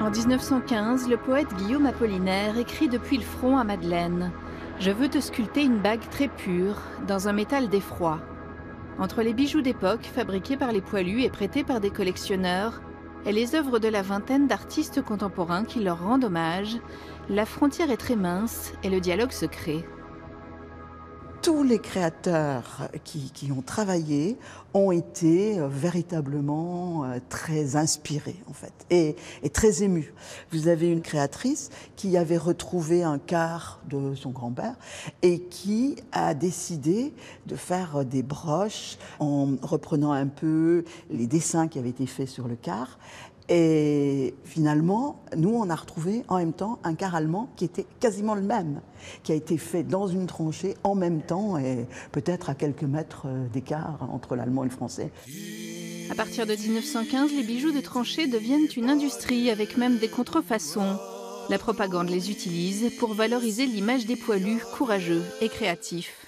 En 1915, le poète Guillaume Apollinaire écrit depuis le front à Madeleine « Je veux te sculpter une bague très pure, dans un métal d'effroi ». Entre les bijoux d'époque fabriqués par les poilus et prêtés par des collectionneurs et les œuvres de la vingtaine d'artistes contemporains qui leur rendent hommage, la frontière est très mince et le dialogue se crée. Tous les créateurs qui ont travaillé ont été véritablement très inspirés en fait et très émus. Vous avez une créatrice qui avait retrouvé un quart de son grand-père et qui a décidé de faire des broches en reprenant un peu les dessins qui avaient été faits sur le quart. Et finalement, nous, on a retrouvé en même temps un quart allemand qui était quasiment le même, qui a été fait dans une tranchée en même temps et peut-être à quelques mètres d'écart entre l'allemand et le français. À partir de 1915, les bijoux de tranchée deviennent une industrie avec même des contrefaçons. La propagande les utilise pour valoriser l'image des poilus courageux et créatifs.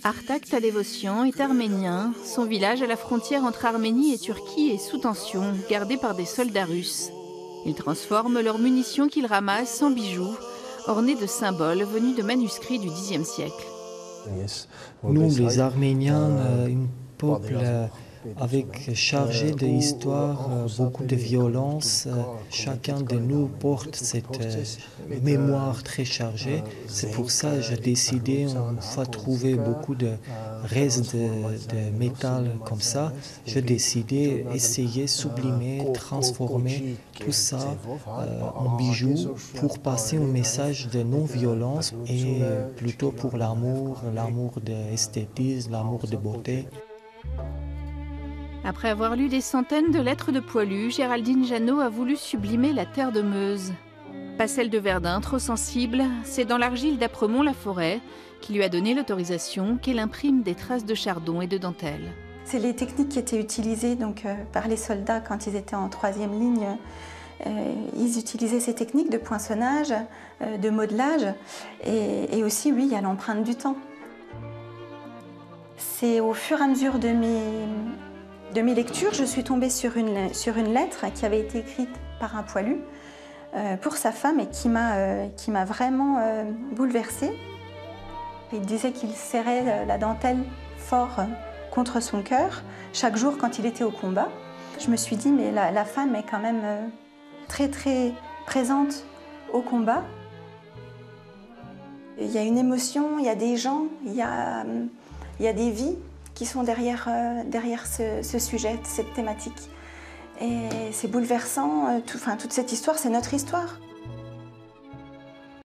Artak Tadevosyan est arménien. Son village à la frontière entre Arménie et Turquie est sous tension, gardé par des soldats russes. Ils transforment leurs munitions qu'ils ramassent en bijoux, ornés de symboles venus de manuscrits du Xe siècle. Nous, les Arméniens, un peuple chargé d'histoire, beaucoup de violence. Chacun de nous porte cette mémoire très chargée. C'est pour ça que j'ai décidé, une fois trouvé beaucoup de restes de métal comme ça, j'ai décidé d'essayer de sublimer, transformer tout ça en bijoux pour passer un message de non-violence et plutôt pour l'amour de l'esthétisme, l'amour de beauté. Après avoir lu des centaines de lettres de poilus, Géraldine Jeannot a voulu sublimer la terre de Meuse. Pas celle de Verdun, trop sensible, c'est dans l'argile d'Apremont-la-Forêt qui lui a donné l'autorisation qu'elle imprime des traces de chardon et de dentelle. C'est les techniques qui étaient utilisées par les soldats quand ils étaient en troisième ligne. Ils utilisaient ces techniques de poinçonnage, de modelage et aussi, oui, il y a l'empreinte du temps. C'est au fur et à mesure de mes lectures, je suis tombée sur une lettre qui avait été écrite par un poilu pour sa femme et qui m'a vraiment bouleversée. Il disait qu'il serrait la dentelle fort contre son cœur chaque jour quand il était au combat. Je me suis dit, mais la femme est quand même très très présente au combat. Il y a une émotion, il y a des gens, il y a des vies qui sont derrière ce sujet, cette thématique. Et c'est bouleversant, toute cette histoire, c'est notre histoire.